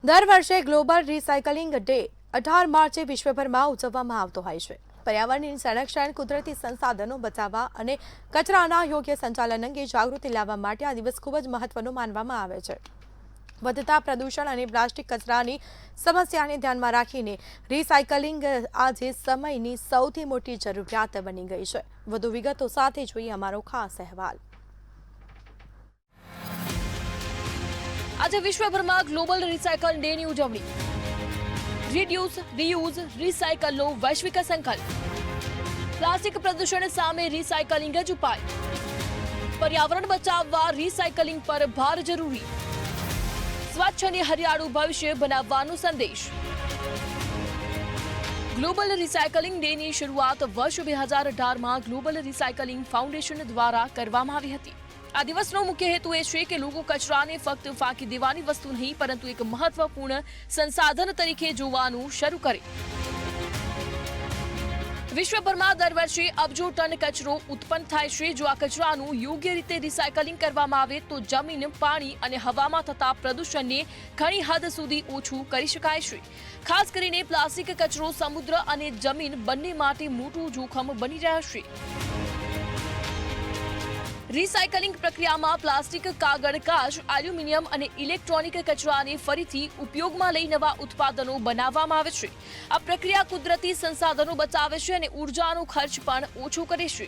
દર વર્ષે global recycling day 18 માર્ચે વિશ્વભરમાં ઉજવવામાં આવતો હોય છે। પર્યાવરણનું સંરક્ષણ, કુદરતી સંસાધનો બચાવવા અને કચરાના યોગ્ય સંચાલન અંગે જાગૃતિ લાવવા માટે આ દિવસ ખૂબ જ મહત્વનો માનવામાં આવે છે। વધતા પ્રદૂષણ અને પ્લાસ્ટિક કચરાની સમસ્યાને ધ્યાનમાં રાખીને રિસાયકલિંગ આજે સમયની સૌથી મોટી જરૂરિયાત બની ગઈ છે। વધુ વિગતો સાથે જોઈએ અમારો ખાસ અહેવાલ। આજે વિશ્વભરમાં ગ્લોબલ રિસાયકલ ડેની ઉજવણી, રિડ્યુસ, રીયુઝ, રિસાયકલનો વૈશ્વિક સંકલ્પ, પ્લાસ્ટિક પ્રદૂષણ સામે રિસાયકલિંગ જ ઉપાય, પર્યાવરણ બચાવવા રિસાયકલિંગ પર ભાર જરૂરી, સ્વચ્છ અને હરિયાળું ભવિષ્ય બનાવવાનો સંદેશ। ગ્લોબલ રિસાયકલિંગ ડેની શરૂઆત વર્ષ 2018માં ગ્લોબલ રિસાયકલિંગ ફાઉન્ડેશન દ્વારા કરવામાં આવી હતી। આ દિવસનો મુખ્ય હેતુ એ છે કે લોકો કચરાને ફક્ત ફાંકી દેવાની વસ્તુ નહીં, પરંતુ એક મહત્વપૂર્ણ સંસાધન તરીકે જોવાનું શરૂ કરે। વિશ્વભરમાં દર વર્ષે અબજો ટન કચરો ઉત્પન્ન થાય છે। જો આ કચરાનું યોગ્ય રીતે રિસાયકલિંગ કરવામાં આવે તો જમીન, પાણી અને હવામાં થતા પ્રદૂષણને ઘણી હદ સુધી ઓછું કરી શકાય છે। ખાસ કરીને પ્લાસ્ટિક કચરો સમુદ્ર અને જમીન બંને માટે મોટું જોખમ બની રહ્યા છે। રિસાયકલિંગ પ્રક્રિયામાં પ્લાસ્ટિક, કાગળ, કાચ, એલ્યુમિનિયમ અને ઇલેક્ટ્રોનિક કચરાને ફરીથી ઉપયોગમાં લઈ નવા ઉત્પાદનો બનાવવામાં આવે છે। આ પ્રક્રિયા કુદરતી સંસાધનો બચાવે છે અને ઉર્જાનો ખર્ચ પણ ઓછો કરે છે।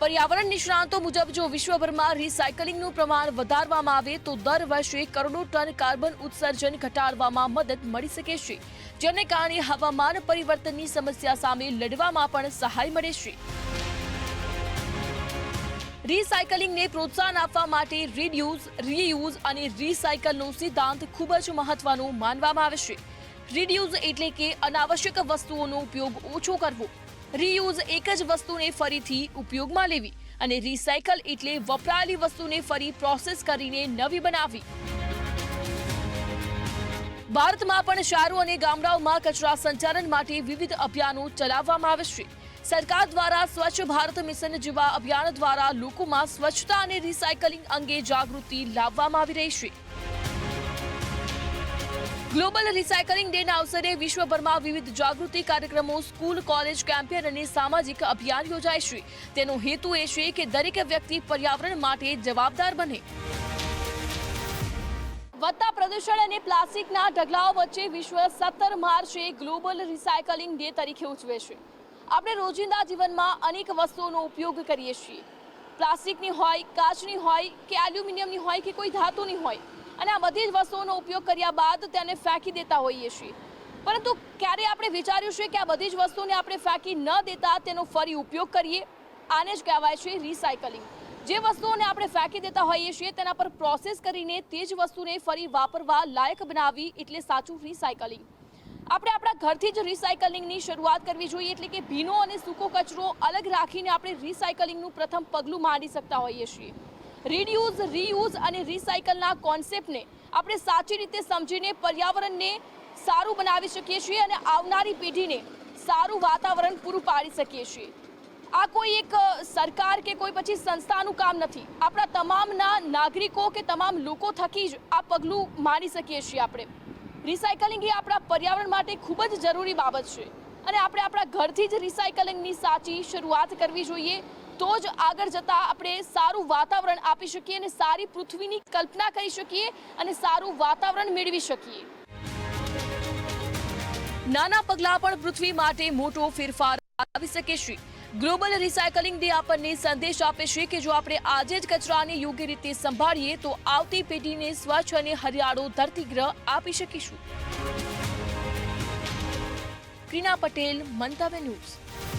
પર્યાવરણ નિષ્ણાતો મુજબ જો વિશ્વભરમાં રિસાયકલિંગનું પ્રમાણ વધારવામાં આવે તો દર વર્ષે કરોડો ટન કાર્બન ઉત્સર્જન ઘટાડવામાં મદદ મળી શકે છે, જેને કારણે હવામાન પરિવર્તનની સમસ્યા સામે લડવામાં પણ સહાય મળે છે। રિસાયકલિંગને પ્રોત્સાહન આપવા માટે રિડ્યુસ, રીયુઝ અને રિસાયકલનો સિદ્ધાંત ખૂબ જ મહત્વનો માનવામાં આવે છે। રિડ્યુસ એટલે કે અનાવશ્યક વસ્તુઓનો ઉપયોગ ઓછો કરવો, રીયુઝ એક જ વસ્તુને ફરીથી ઉપયોગમાં લેવી અને રિસાયકલ એટલે વપરાયેલી વસ્તુને ફરી પ્રોસેસ કરીને નવી બનાવવી। ભારતમાં પણ શહેરો અને ગામડાઓમાં કચરા સંચાલન માટે વિવિધ અભિયાનો ચલાવવામાં આવે છે। સરકાર દ્વારા સ્વચ્છ ભારત મિશન જેવા અભિયાન દ્વારા લોકોમાં સ્વચ્છતા અને રિસાયકલિંગ અંગે જાગૃતિ લાવવામાં આવી રહી છે। ગ્લોબલ રિસાયકલિંગ ડેના અવસરે વિશ્વભરમાં વિવિધ જાગૃતિ કાર્યક્રમો, સ્કૂલ, કોલેજ, કેમ્પેન અને સામાજિક અભિયાન યોજાય છે। તેનો હેતુ એ છે કે દરેક વ્યક્તિ પર્યાવરણ માટે જવાબદાર બને। વધતા પ્રદૂષણ અને પ્લાસ્ટિકના ઢગલાઓ વચ્ચે વિશ્વ 17 માર્ચે ગ્લોબલ રિસાયકલિંગ ડે તરીકે ઉજવે છે। આપણે રોજિંદા જીવનમાં અનેક વસ્તુઓનો ઉપયોગ કરીએ છીએ। પ્લાસ્ટિકની હોય, કાચની હોય કે એલ્યુમિનિયમની હોય કે કોઈ ધાતુની હોય, અને આ બધી જ વસ્તુઓનો ઉપયોગ કર્યા બાદ તેને ફેંકી દેતા હોઈએ છીએ। પરંતુ ક્યારે આપણે વિચાર્યું છે કે આ બધી જ વસ્તુઓને આપણે ફેંકી ન દેતા તેનો ફરી ઉપયોગ કરીએ? આને જ કહેવાય છે રિસાયકલિંગ। જે વસ્તુઓને આપણે ફેંકી દેતા હોઈએ છીએ તેના પર પ્રોસેસ કરીને તે જ વસ્તુને ફરી વાપરવા લાયક બનાવવી એટલે સાચું રિસાયકલિંગ। આપણે આપણા ઘરથી જ રિસાયકલિંગની શરૂઆત કરવી જોઈએ, એટલે કે ભીનો અને સૂકો કચરો અલગ રાખીને આપણે રિસાયકલિંગનું પ્રથમ પગલું માંડી શકતા હોઈએ છીએ। રિડ્યુસ, રીયુઝ અને રિસાયકલના કોન્સેપ્ટને આપણે સાચી રીતે સમજીને પર્યાવરણને સારું બનાવી શકીએ છીએ અને આવનારી પેઢીને સારું વાતાવરણ પૂરું પાડી શકીએ છીએ। આ કોઈ એક સરકાર કે કોઈ પછી સંસ્થાનું કામ નથી। આપણા તમામના નાગરિકો કે તમામ લોકો થકી જ આ પગલું માંડી શકીએ છીએ આપણે। રિસાયકલિંગ એ આપણા પર્યાવરણ માટે ખૂબ જ જરૂરી બાબત છે અને આપણે આપણા ઘરથી જ રિસાયકલિંગની સાચી શરૂઆત કરવી જોઈએ, તો જ આગળ જતાં આપણે સારું વાતાવરણ આપી શકીએ અને સારી પૃથ્વીની કલ્પના કરી શકીએ અને સારું વાતાવરણ મેળવી શકીએ। નાના પગલાં પણ પૃથ્વી માટે મોટો ફેરફાર આવી શકે છે। ગ્લોબલ રિસાયકલિંગ ડે આપણને સંદેશ આપે છે કે જો આપણે આજે જ કચરાને યોગ્ય રીતે સંભાળીએ તો આવતી પેઢીને સ્વચ્છ અને હરિયાળો ધરતીગ્રહ આપી શકીશું। ક્રીના પટેલ, મંતવ્ય ન્યૂઝ।